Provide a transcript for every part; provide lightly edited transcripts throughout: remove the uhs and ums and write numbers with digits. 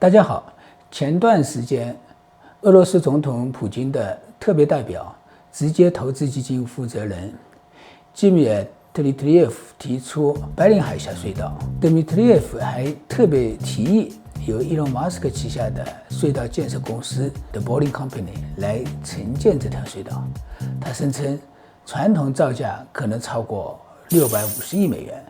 大家好，前段时间，俄罗斯总统普京的特别代表、直接投资基金负责人基米尔·特里特列夫提出白令海峡隧道。德米特列夫还特别提议由伊隆·马斯克旗下的隧道建设公司的 Boring Company 来承建这条隧道。他声称，传统造价可能超过650亿美元，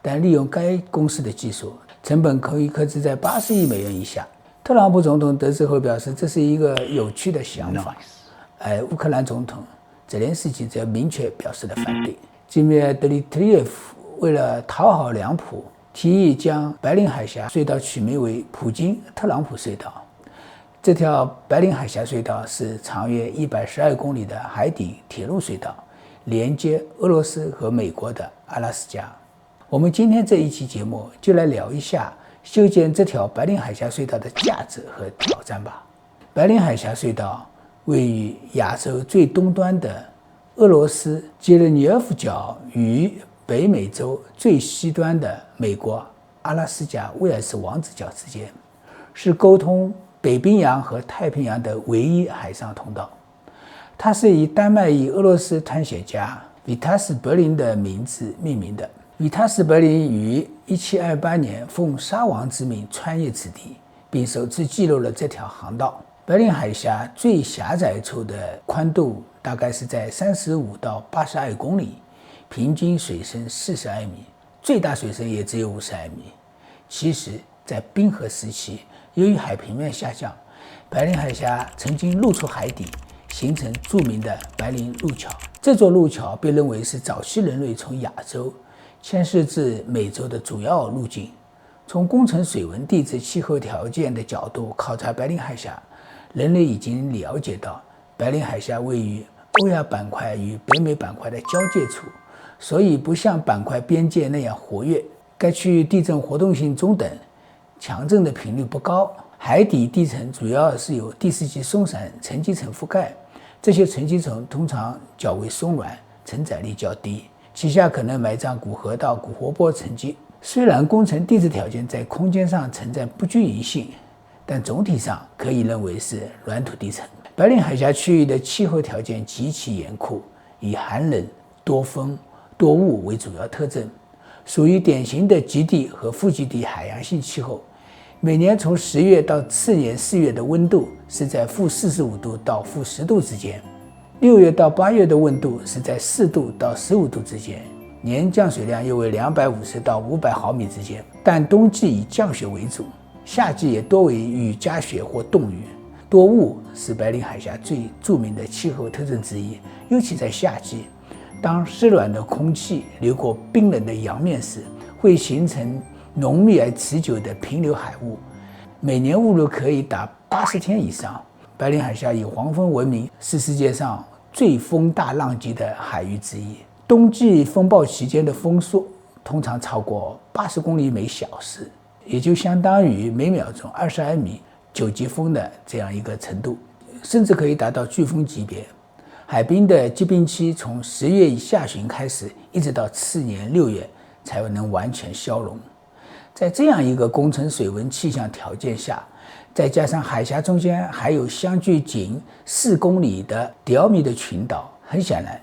但利用该公司的技术，成本可以克制在80亿美元以下。特朗普总统得知后表示，这是一个有趣的想法，而乌克兰总统泽连斯基则明确表示了反对。基米尔·德里特列夫为了讨好两普，提议将白令海峡隧道取名为普京特朗普隧道。这条白令海峡隧道是长约112公里的海底铁路隧道，连接俄罗斯和美国的阿拉斯加。我们今天这一期节目就来聊一下修建这条白令海峡隧道的价值和挑战吧。白令海峡隧道位于亚洲最东端的俄罗斯杰列涅夫角与北美洲最西端的美国阿拉斯加威尔士王子角之间，是沟通北冰洋和太平洋的唯一海上通道。它是以丹麦裔俄罗斯探险家维塔斯·柏林的名字命名的。维塔斯·柏林于1728年奉沙王之命穿越此地，并首次记录了这条航道。白令海峡最狭窄处的宽度大概是在35到82公里，平均水深40艾米，最大水深也只有50艾米。其实，在冰河时期，由于海平面下降，白令海峡曾经露出海底，形成著名的白令路桥。这座路桥被认为是早期人类从亚洲迁徙至美洲的主要路径。从工程水文地质气候条件的角度考察白令海峡，人类已经了解到白令海峡位于欧亚板块与北美板块的交界处，所以不像板块边界那样活跃。该区域地震活动性中等，强震的频率不高。海底地层主要是由第四级松散沉积层覆盖，这些沉积层通常较为松软，承载力较低，其下可能埋葬古河道、古活坡沉积。虽然工程地质条件在空间上存在不均匀性，但总体上可以认为是软土地层。白令海峡区域的气候条件极其严酷，以寒冷、多风、多雾为主要特征，属于典型的极地和副极地海洋性气候。每年从10月到次年4月的温度是在-45度到-10度之间，6月到8月的温度是在4度到15度之间，年降水量又为250到500毫米之间。但冬季以降雪为主，夏季也多为雨夹雪或冻雨。多雾是白令海峡最著名的气候特征之一，尤其在夏季，当湿软的空气流过冰冷的洋面时，会形成浓密而持久的平流海雾，每年雾露可以达80天以上。白令海峡以黄蜂闻名，是世界上最风大浪急的海域之一。冬季风暴期间的风速通常超过80公里每小时，也就相当于每秒钟20艾米9级风的这样一个程度，甚至可以达到飓风级别。海冰的结冰期从10月下旬开始，一直到次年6月才能完全消融。在这样一个工程水文气象条件下，再加上海峡中间还有相距仅4公里的迪米的群岛，很显然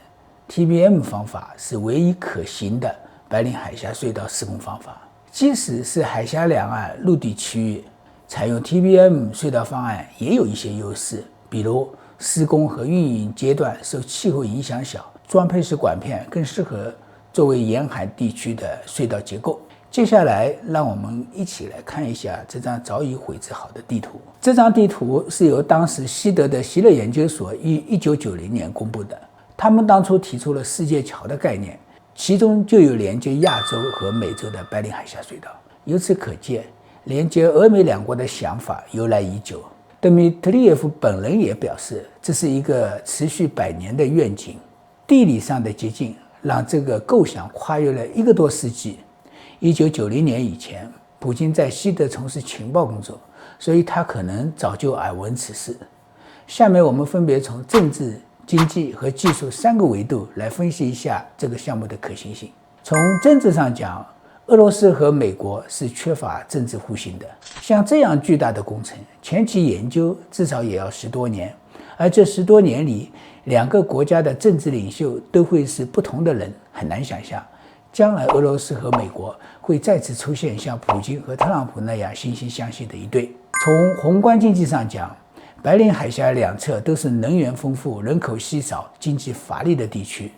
TBM 方法是唯一可行的白令海峡隧道施工方法。即使是海峡两岸陆地区域，采用 TBM 隧道方案也有一些优势，比如施工和运营阶段受气候影响小，装配式管片更适合作为沿海地区的隧道结构。接下来让我们一起来看一下这张早已绘制好的地图。这张地图是由当时西德的希勒研究所于1990年公布的。他们当初提出了世界桥的概念，其中就有连接亚洲和美洲的白令海峡隧道。由此可见，连接俄美两国的想法由来已久。德米特列夫本人也表示，这是一个持续100年的愿景。地理上的捷径让这个构想跨越了1个多世纪。1990年以前，普京在西德从事情报工作，所以他可能早就耳闻此事。下面我们分别从政治、经济和技术3个维度来分析一下这个项目的可行性。从政治上讲，俄罗斯和美国是缺乏政治互信的。像这样巨大的工程，前期研究至少也要10多年，而这10多年里，两个国家的政治领袖都会是不同的人，很难想象将来俄罗斯和美国会再次出现像普京和特朗普那样惺惺相惜的一对。从宏观经济上讲，白令海峡两侧都是能源丰富、人口稀少、经济乏力的地区，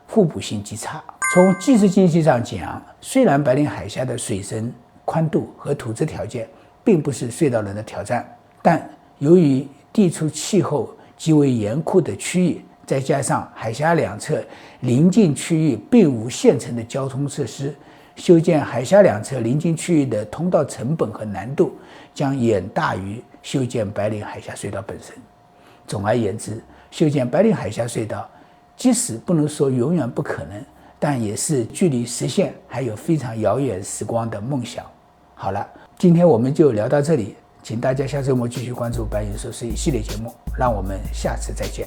互补性极差。从技术经济上讲，虽然白令海峡的水深、宽度和土质条件并不是隧道人的挑战，但由于地处气候极为严酷的区域，再加上海峡两侧邻近区域并无现成的交通设施，修建海峡两侧邻近区域的通道成本和难度将远大于修建白令海峡隧道本身。总而言之，修建白令海峡隧道即使不能说永远不可能，但也是距离实现还有非常遥远时光的梦想。好了，今天我们就聊到这里，请大家下周末继续关注白云说事一系列节目，让我们下次再见。